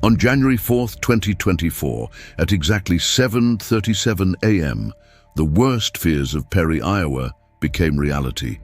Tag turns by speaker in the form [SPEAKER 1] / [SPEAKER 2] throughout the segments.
[SPEAKER 1] On January 4th, 2024, at exactly 7:37 a.m., the worst fears of Perry, Iowa, became reality.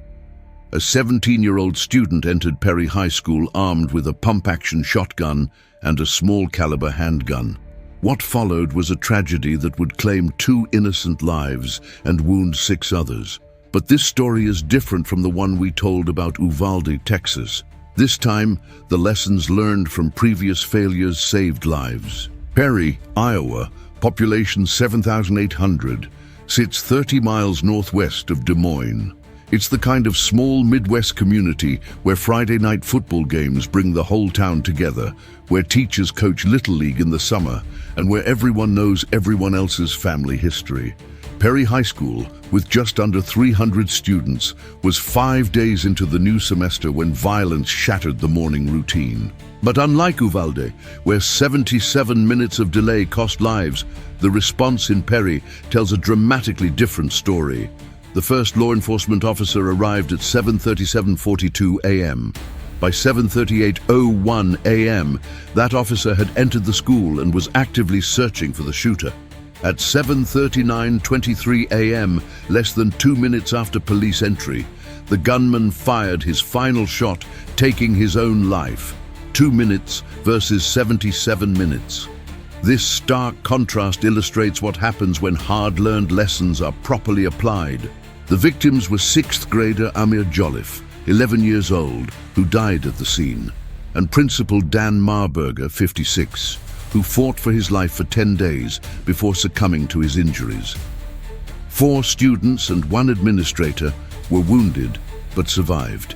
[SPEAKER 1] A 17-year-old student entered Perry High School armed with a pump-action shotgun and a small-caliber handgun. What followed was a tragedy that would claim 2 innocent lives and wound 6 others. But this story is different from the one we told about Uvalde, Texas. This time, the lessons learned from previous failures saved lives. Perry, Iowa, population 7,800, sits 30 miles northwest of Des Moines. It's the kind of small Midwest community where Friday night football games bring the whole town together, where teachers coach Little League in the summer, and where everyone knows everyone else's family history. Perry High School, with just under 300 students, was 5 days into the new semester when violence shattered the morning routine. But unlike Uvalde, where 77 minutes of delay cost lives, the response in Perry tells a dramatically different story. The first law enforcement officer arrived at 7:37:42 a.m. By 7:38:01 a.m., that officer had entered the school and was actively searching for the shooter. At 7:39:23 a.m., less than 2 minutes after police entry, the gunman fired his final shot, taking his own life. 2 minutes versus 77 minutes. This stark contrast illustrates what happens when hard-learned lessons are properly applied. The victims were 6th grader Amir Jolliffe, 11 years old, who died at the scene, and Principal Dan Marburger, 56, who fought for his life for 10 days before succumbing to his injuries. 4 students and 1 administrator were wounded but survived.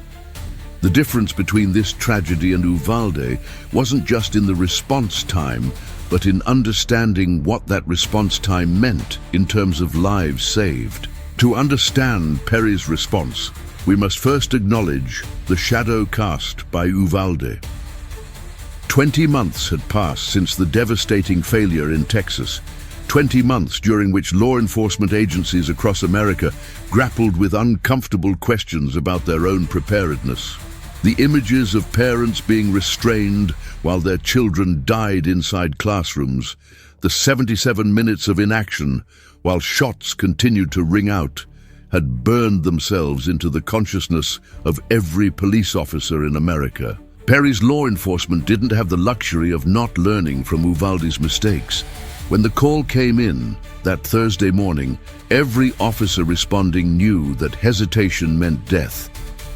[SPEAKER 1] The difference between this tragedy and Uvalde wasn't just in the response time, but in understanding what that response time meant in terms of lives saved. To understand Perry's response, we must first acknowledge the shadow cast by Uvalde. 20 months had passed since the devastating failure in Texas. 20 months during which law enforcement agencies across America grappled with uncomfortable questions about their own preparedness. The images of parents being restrained while their children died inside classrooms, the 77 minutes of inaction while shots continued to ring out, had burned themselves into the consciousness of every police officer in America. Perry's law enforcement didn't have the luxury of not learning from Uvalde's mistakes. When the call came in that Thursday morning, every officer responding knew that hesitation meant death,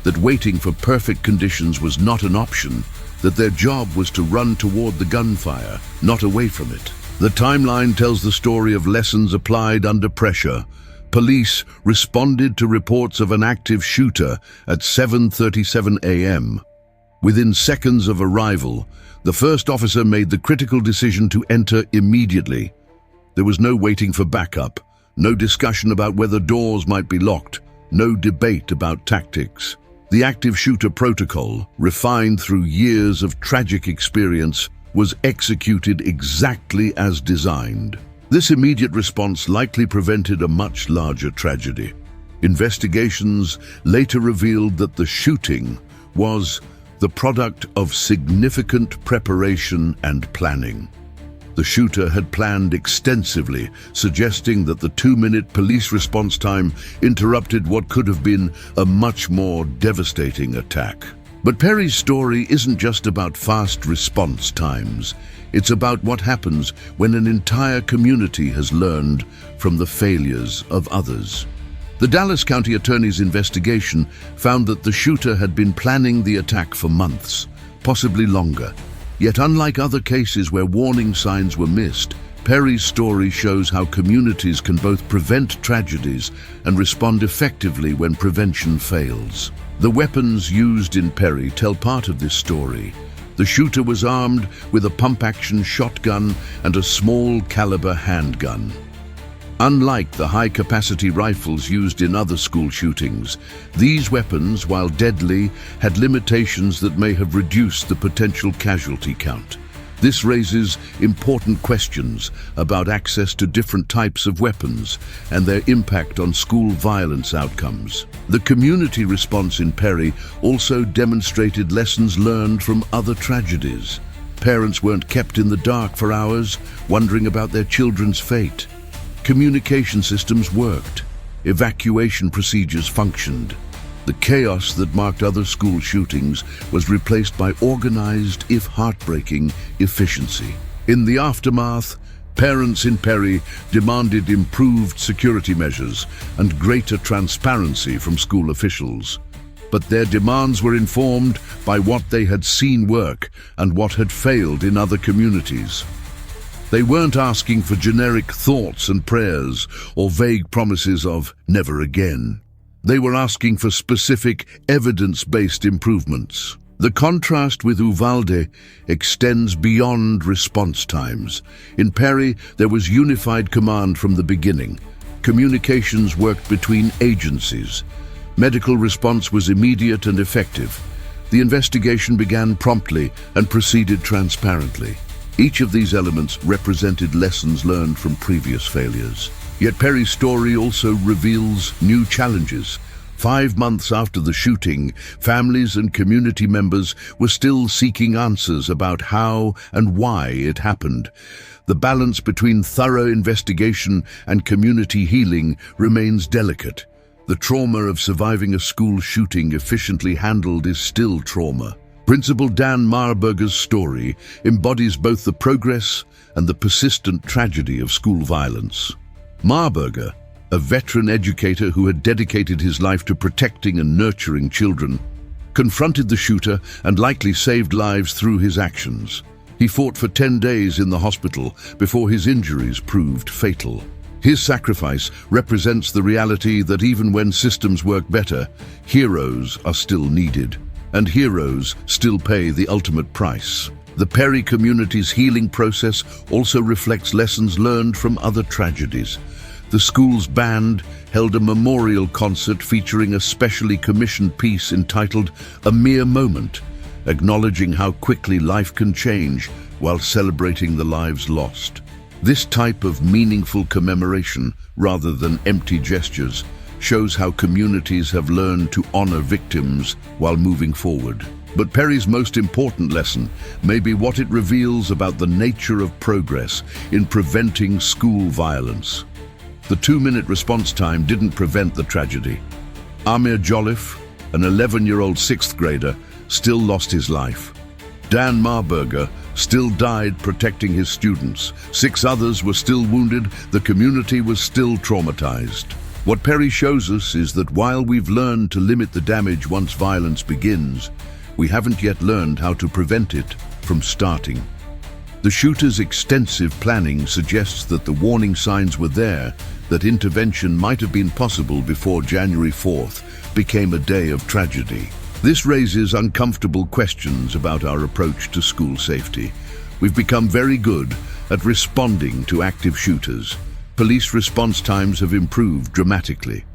[SPEAKER 1] that waiting for perfect conditions was not an option, that their job was to run toward the gunfire, not away from it. The timeline tells the story of lessons applied under pressure. Police responded to reports of an active shooter at 7:37 a.m. Within seconds of arrival, the first officer made the critical decision to enter immediately. There was no waiting for backup, no discussion about whether doors might be locked, no debate about tactics. The active shooter protocol, refined through years of tragic experience, was executed exactly as designed. This immediate response likely prevented a much larger tragedy. Investigations later revealed that the shooting was the product of significant preparation and planning. The shooter had planned extensively, suggesting that the 2-minute police response time interrupted what could have been a much more devastating attack. But Perry's story isn't just about fast response times. It's about what happens when an entire community has learned from the failures of others. The Dallas County Attorney's investigation found that the shooter had been planning the attack for months, possibly longer. Yet unlike other cases where warning signs were missed, Perry's story shows how communities can both prevent tragedies and respond effectively when prevention fails. The weapons used in Perry tell part of this story. The shooter was armed with a pump-action shotgun and a small-caliber handgun. Unlike the high-capacity rifles used in other school shootings, these weapons, while deadly, had limitations that may have reduced the potential casualty count. This raises important questions about access to different types of weapons and their impact on school violence outcomes. The community response in Perry also demonstrated lessons learned from other tragedies. parents weren't kept in the dark for hours, wondering about their children's fate. Communication systems worked. Evacuation procedures functioned. The chaos that marked other school shootings was replaced by organized, if heartbreaking, efficiency. In the aftermath, parents in Perry demanded improved security measures and greater transparency from school officials. But their demands were informed by what they had seen work and what had failed in other communities. They weren't asking for generic thoughts and prayers or vague promises of never again. They were asking for specific, evidence-based improvements. The contrast with Uvalde extends beyond response times. In Perry, there was unified command from the beginning. Communications worked between agencies. Medical response was immediate and effective. The investigation began promptly and proceeded transparently. Each of these elements represented lessons learned from previous failures. Yet Perry's story also reveals new challenges. 5 months after the shooting, families and community members were still seeking answers about how and why it happened. The balance between thorough investigation and community healing remains delicate. The trauma of surviving a school shooting efficiently handled is still trauma. Principal Dan Marburger's story embodies both the progress and the persistent tragedy of school violence. Marburger, a veteran educator who had dedicated his life to protecting and nurturing children, confronted the shooter and likely saved lives through his actions. He fought for 10 days in the hospital before his injuries proved fatal. His sacrifice represents the reality that even when systems work better, heroes are still needed, and heroes still pay the ultimate price. The Perry community's healing process also reflects lessons learned from other tragedies. The school's band held a memorial concert featuring a specially commissioned piece entitled "A Mere Moment," acknowledging how quickly life can change while celebrating the lives lost. This type of meaningful commemoration, rather than empty gestures, shows how communities have learned to honor victims while moving forward. But Perry's most important lesson may be what it reveals about the nature of progress in preventing school violence. The 2-minute response time didn't prevent the tragedy. Amir Jolliffe, an 11-year-old 6th grader, still lost his life. Dan Marburger still died protecting his students. 6 others were still wounded. The community was still traumatized. What Perry shows us is that while we've learned to limit the damage once violence begins, we haven't yet learned how to prevent it from starting. The shooter's extensive planning suggests that the warning signs were there, that intervention might have been possible before January 4th became a day of tragedy. This raises uncomfortable questions about our approach to school safety. We've become very good at responding to active shooters. Police response times have improved dramatically.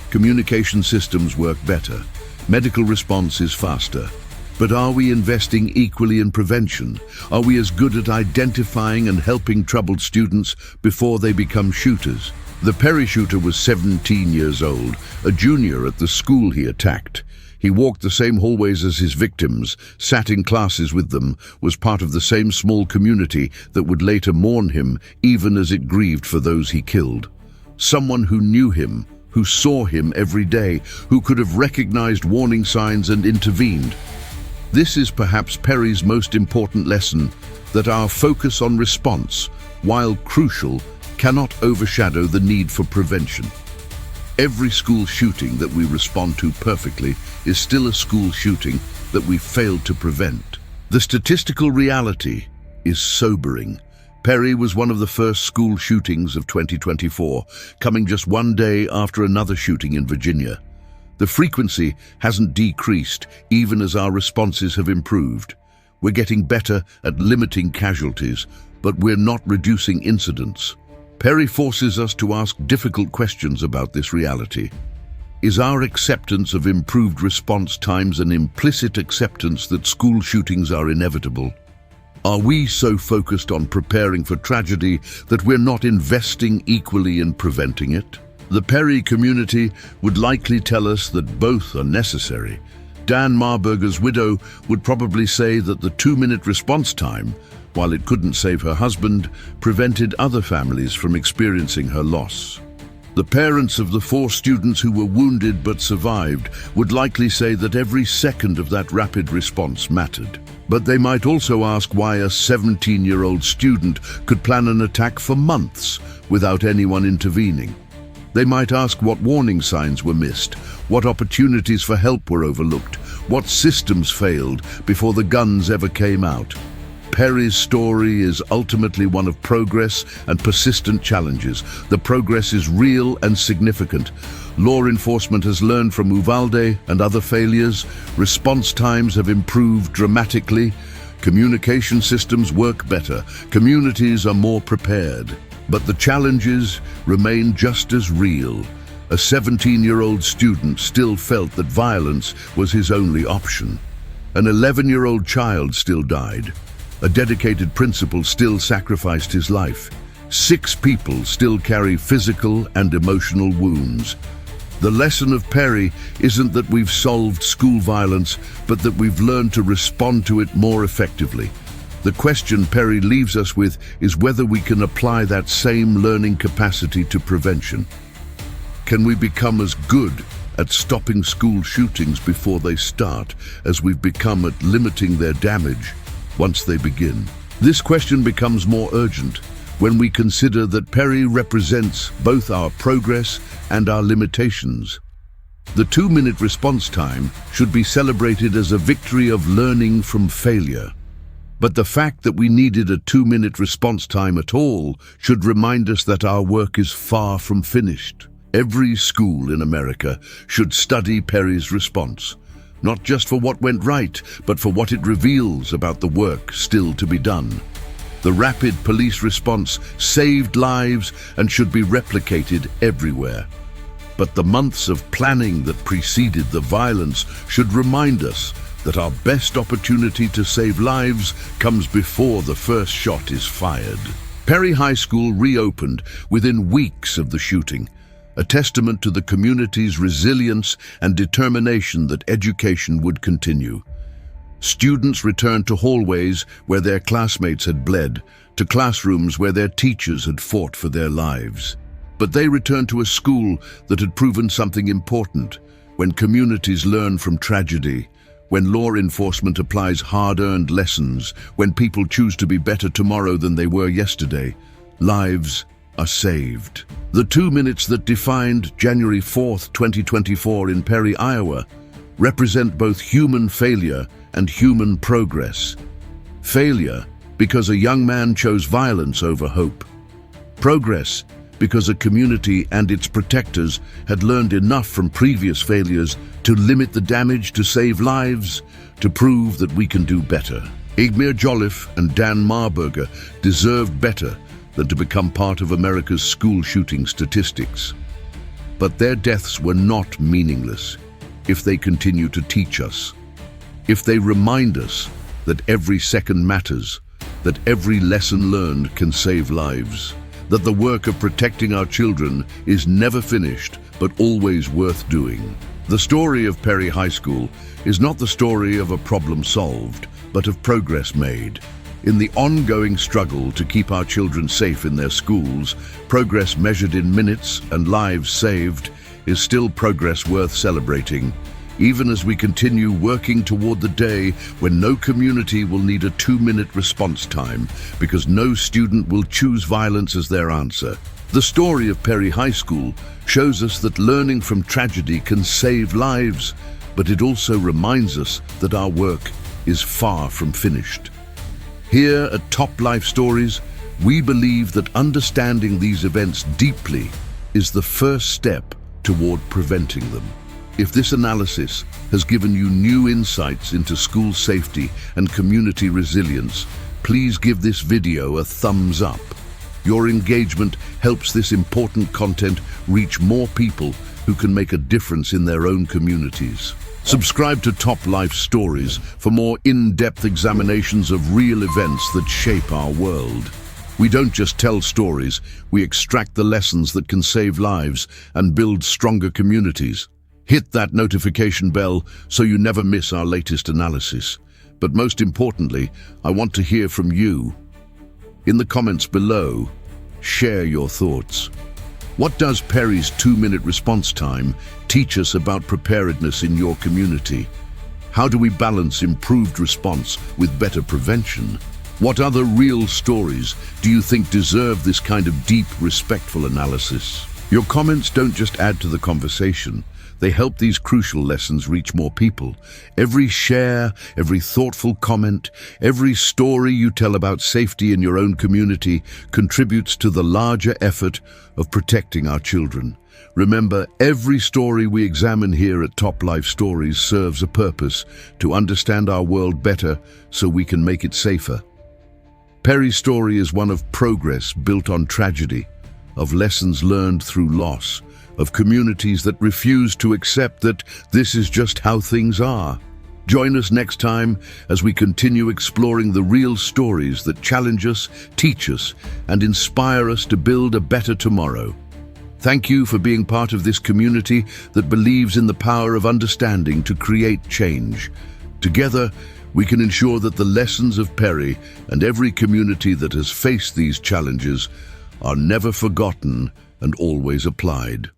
[SPEAKER 1] Communication systems work better. Medical response is faster. But are we investing equally in prevention? Are we as good at identifying and helping troubled students before they become shooters? The Perry shooter was 17 years old, a junior at the school he attacked. He walked the same hallways as his victims, sat in classes with them, was part of the same small community that would later mourn him, even as it grieved for those he killed. Someone who knew him, who saw him every day, who could have recognized warning signs and intervened. This is perhaps Perry's most important lesson, that our focus on response, while crucial, cannot overshadow the need for prevention. Every school shooting that we respond to perfectly is still a school shooting that we failed to prevent. The statistical reality is sobering. Perry was one of the first school shootings of 2024, coming just 1 day after another shooting in Virginia. The frequency hasn't decreased, even as our responses have improved. We're getting better at limiting casualties, but we're not reducing incidents. Perry forces us to ask difficult questions about this reality. Is our acceptance of improved response times an implicit acceptance that school shootings are inevitable? Are we so focused on preparing for tragedy that we're not investing equally in preventing it? The Perry community would likely tell us that both are necessary. Dan Marburger's widow would probably say that the 2-minute response time, while it couldn't save her husband, prevented other families from experiencing her loss. The parents of the 4 students who were wounded but survived would likely say that every second of that rapid response mattered. But they might also ask why a 17-year-old student could plan an attack for months without anyone intervening. They might ask what warning signs were missed, what opportunities for help were overlooked, what systems failed before the guns ever came out. Perry's story is ultimately one of progress and persistent challenges. The progress is real and significant. Law enforcement has learned from Uvalde and other failures. Response times have improved dramatically. Communication systems work better. Communities are more prepared. But the challenges remain just as real. A 17-year-old student still felt that violence was his only option. An 11-year-old child still died. A dedicated principal still sacrificed his life. 6 people still carry physical and emotional wounds. The lesson of Perry isn't that we've solved school violence, but that we've learned to respond to it more effectively. The question Perry leaves us with is whether we can apply that same learning capacity to prevention. Can we become as good at stopping school shootings before they start as we've become at limiting their damage once they begin? This question becomes more urgent when we consider that Perry represents both our progress and our limitations. The 2-minute response time should be celebrated as a victory of learning from failure. But the fact that we needed a 2-minute response time at all should remind us that our work is far from finished. Every school in America should study Perry's response, not just for what went right, but for what it reveals about the work still to be done. The rapid police response saved lives and should be replicated everywhere. But the months of planning that preceded the violence should remind us that our best opportunity to save lives comes before the first shot is fired. Perry High School reopened within weeks of the shooting, a testament to the community's resilience and determination that education would continue. Students returned to hallways where their classmates had bled, to classrooms where their teachers had fought for their lives. But they returned to a school that had proven something important. When communities learn from tragedy, when law enforcement applies hard-earned lessons, when people choose to be better tomorrow than they were yesterday, lives are saved. The 2 minutes that defined January 4th, 2024 in Perry, Iowa, represent both human failure and human progress. Failure because a young man chose violence over hope. Progress because a community and its protectors had learned enough from previous failures to limit the damage, to save lives, to prove that we can do better. Igmir Jolliffe and Dan Marburger deserved better than to become part of America's school shooting statistics. But their deaths were not meaningless if they continue to teach us, if they remind us that every second matters, that every lesson learned can save lives, that the work of protecting our children is never finished but always worth doing. The story of Perry High School is not the story of a problem solved, but of progress made. In the ongoing struggle to keep our children safe in their schools, progress measured in minutes and lives saved is still progress worth celebrating, even as we continue working toward the day when no community will need a 2-minute response time because no student will choose violence as their answer. The story of Perry High School shows us that learning from tragedy can save lives, but it also reminds us that our work is far from finished. Here at Top Life Stories, we believe that understanding these events deeply is the first step toward preventing them. If this analysis has given you new insights into school safety and community resilience, please give this video a thumbs up. Your engagement helps this important content reach more people who can make a difference in their own communities. Subscribe to Top Life Stories for more in-depth examinations of real events that shape our world. We don't just tell stories, we extract the lessons that can save lives and build stronger communities. Hit that notification bell so you never miss our latest analysis. But most importantly, I want to hear from you. In the comments below, share your thoughts. What does Perry's 2-minute response time teach us about preparedness in your community? How do we balance improved response with better prevention? What other real stories do you think deserve this kind of deep, respectful analysis? Your comments don't just add to the conversation. They help these crucial lessons reach more people. Every share, every thoughtful comment, every story you tell about safety in your own community contributes to the larger effort of protecting our children. Remember, every story we examine here at Top Life Stories serves a purpose to understand our world better so we can make it safer. Perry's story is one of progress built on tragedy, of lessons learned through loss, of communities that refuse to accept that this is just how things are. Join us next time as we continue exploring the real stories that challenge us, teach us, and inspire us to build a better tomorrow. Thank you for being part of this community that believes in the power of understanding to create change. Together, we can ensure that the lessons of Perry and every community that has faced these challenges are never forgotten and always applied.